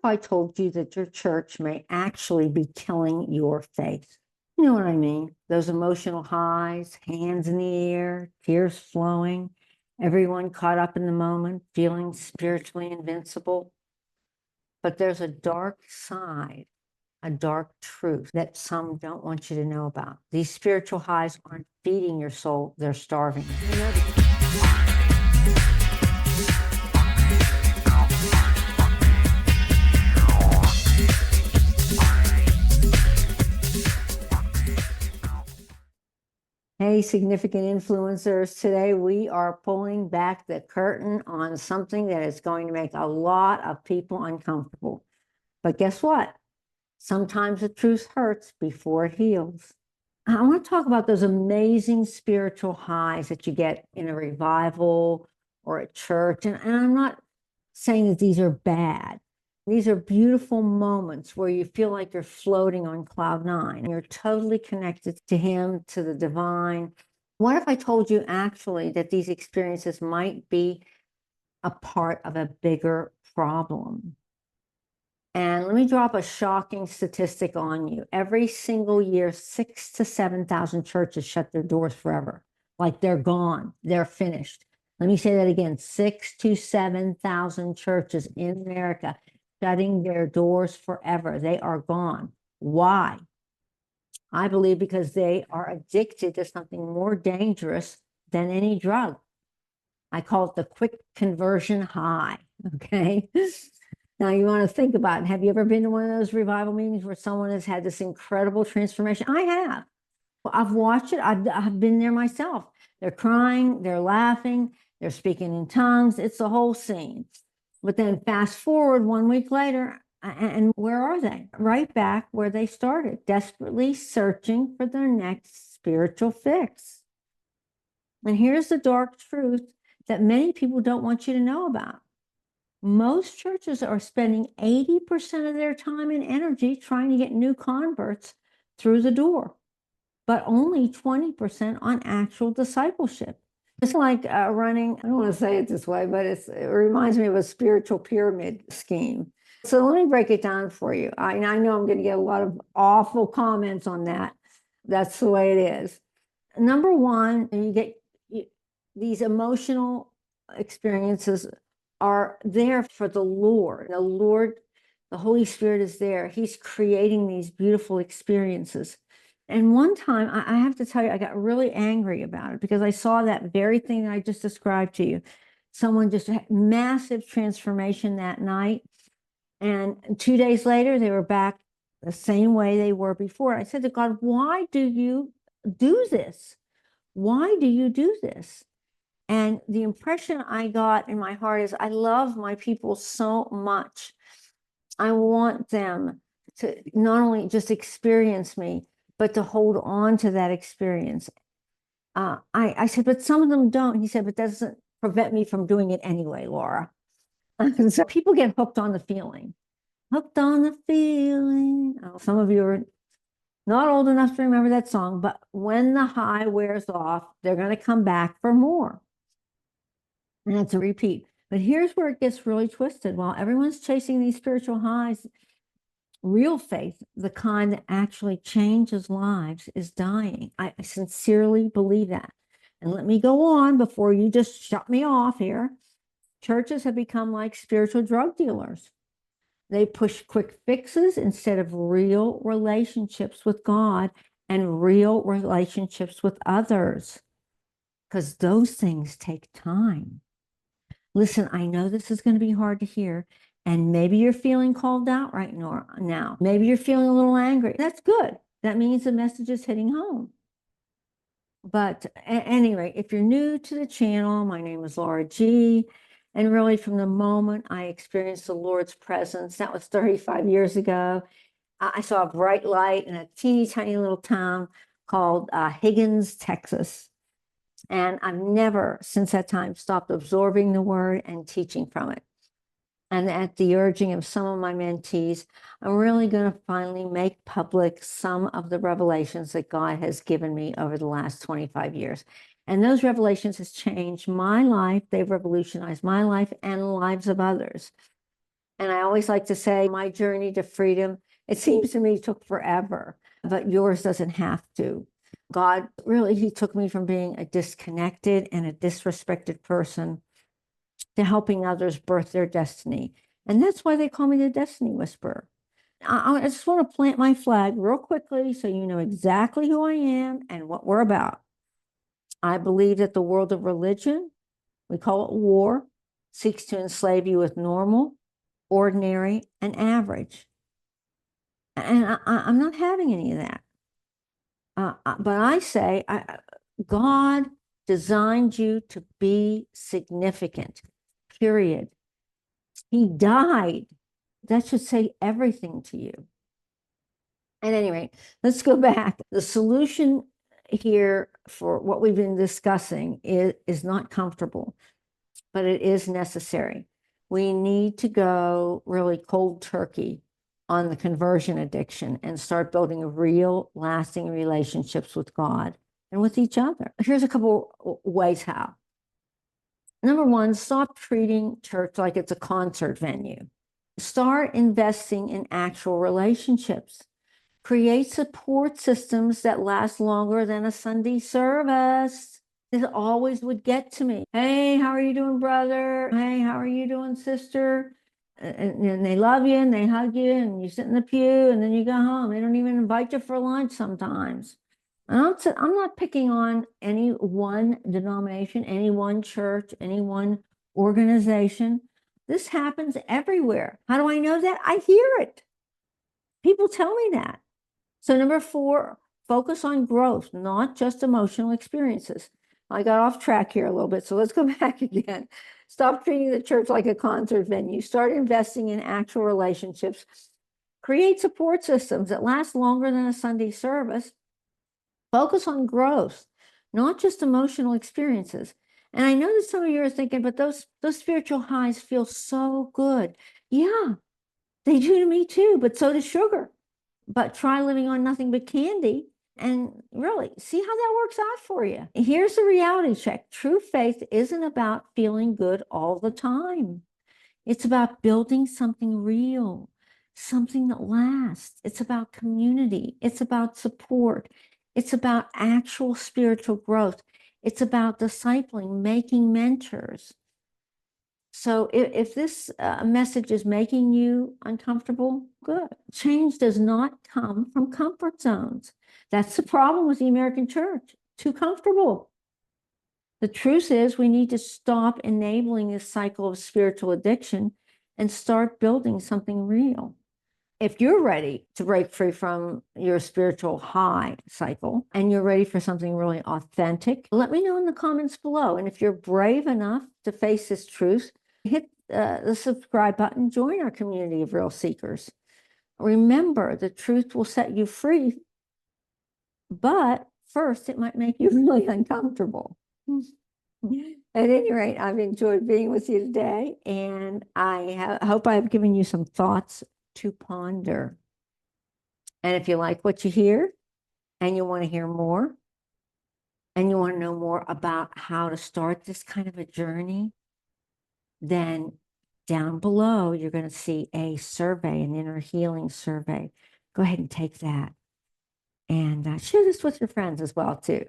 I told you that your church may actually be killing your faith? You know what I mean? Those emotional highs, hands in the air, tears flowing, everyone caught up in the moment, feeling spiritually invincible. But there's a dark side, a dark truth that some don't want you to know about. These spiritual highs aren't feeding your soul, they're starving. Hey, significant influencers. Today we are pulling back the curtain on something that is going to make a lot of people uncomfortable. But guess what? Sometimes the truth hurts before it heals. I want to talk about those amazing spiritual highs that you get in a revival or a church. And I'm not saying that these are bad. These are beautiful moments where you feel like you're floating on cloud nine. You're totally connected to Him, to the divine. What if I told you actually that these experiences might be a part of a bigger problem? And let me drop a shocking statistic on you. Every single year, 6,000 to 7,000 churches shut their doors forever. Like they're gone, they're finished. Let me say that again, 6,000 to 7,000 churches in America shutting their doors forever. They are gone. Why? I believe because they are addicted to something more dangerous than any drug. I call it the quick conversion high, okay? Now you want to think about it. Have you ever been to one of those revival meetings where someone has had this incredible transformation? I have. I've watched it. I've been there myself. They're crying, they're laughing, they're speaking in tongues. It's the whole scene. But then fast forward 1 week later, and where are they? Right back where they started, desperately searching for their next spiritual fix. And here's the dark truth that many people don't want you to know about. Most churches are spending 80% of their time and energy trying to get new converts through the door, but only 20% on actual discipleship. It's like running, I don't want to say it this way, but it reminds me of a spiritual pyramid scheme. So let me break it down for you. I know I'm going to get a lot of awful comments on that. That's the way it is. Number one, you get these emotional experiences are there for the Lord. The Lord, the Holy Spirit is there. He's creating these beautiful experiences. And one time, I have to tell you, I got really angry about it because I saw that very thing that I just described to you. Someone just had massive transformation that night. And 2 days later, they were back the same way they were before. I said to God, why do you do this? Why do you do this? And the impression I got in my heart is I love my people so much. I want them to not only just experience me, but to hold on to that experience. I said, but some of them don't. He said, but that doesn't prevent me from doing it anyway, Laura. So people get hooked on the feeling. Hooked on the feeling. Oh, some of you are not old enough to remember that song, but when the high wears off, they're going to come back for more. And it's a repeat. But here's where it gets really twisted. While everyone's chasing these spiritual highs, real faith, the kind that actually changes lives, is dying. I sincerely believe that. And let me go on before you just shut me off here. Churches have become like spiritual drug dealers. They push quick fixes instead of real relationships with God and real relationships with others, because those things take time. Listen, I know this is going to be hard to hear, and maybe you're feeling called out right now. Maybe you're feeling a little angry. That's good. That means the message is hitting home. But at any rate, if you're new to the channel, my name is Laura G. And really from the moment I experienced the Lord's presence, that was 35 years ago, I saw a bright light in a teeny tiny little town called Higgins, Texas. And I've never, since that time, stopped absorbing the word and teaching from it. And at the urging of some of my mentees, I'm really going to finally make public some of the revelations that God has given me over the last 25 years. And those revelations has changed my life. They've revolutionized my life and the lives of others. And I always like to say my journey to freedom, it seems to me took forever, but yours doesn't have to. God really, he took me from being a disconnected and a disrespected person to helping others birth their destiny. And that's why they call me the Destiny Whisperer. I just want to plant my flag real quickly so you know exactly who I am and what we're about. I believe that the world of religion, we call it war, seeks to enslave you with normal, ordinary, and average. And I'm not having any of that. But I say, God designed you to be significant, period. He died. That should say everything to you. At any rate, let's go back. The solution here for what we've been discussing is not comfortable, but it is necessary. We need to go really cold turkey on the conversion addiction and start building real, lasting relationships with God and with each other. Here's a couple ways how. Number one, stop treating church like it's a concert venue. Start investing in actual relationships. Create support systems that last longer than a Sunday service. This always would get to me. Hey, how are you doing, brother? Hey, how are you doing, sister? And they love you and they hug you and you sit in the pew and then you go home. They don't even invite you for lunch sometimes. And I'm not picking on any one denomination, any one church, any one organization. This happens everywhere. How do I know that? I hear it. People tell me that. So number four, focus on growth, not just emotional experiences. I got off track here a little bit, so let's go back again. Stop treating the church like a concert venue. Start investing in actual relationships. Create support systems that last longer than a Sunday service. Focus on growth, not just emotional experiences. And I know that some of you are thinking, but those spiritual highs feel so good. Yeah, they do to me too, but so does sugar. But try living on nothing but candy and really see how that works out for you. Here's the reality check. True faith isn't about feeling good all the time. It's about building something real, something that lasts. It's about community. It's about support. It's about actual spiritual growth. It's about discipling, making mentors. So if this message is making you uncomfortable, good. Change does not come from comfort zones. That's the problem with the American church. Too comfortable. The truth is we need to stop enabling this cycle of spiritual addiction and start building something real. If you're ready to break free from your spiritual high cycle and you're ready for something really authentic, let me know in the comments below. And if you're brave enough to face this truth, hit the subscribe button, join our community of real seekers. Remember, the truth will set you free, but first it might make you really uncomfortable. At any rate, I've enjoyed being with you today, and I hope I've given you some thoughts to ponder. And if you like what you hear and you want to hear more and you want to know more about how to start this kind of a journey, then down below, you're going to see a survey, an inner healing survey. Go ahead and take that and share this with your friends as well, too.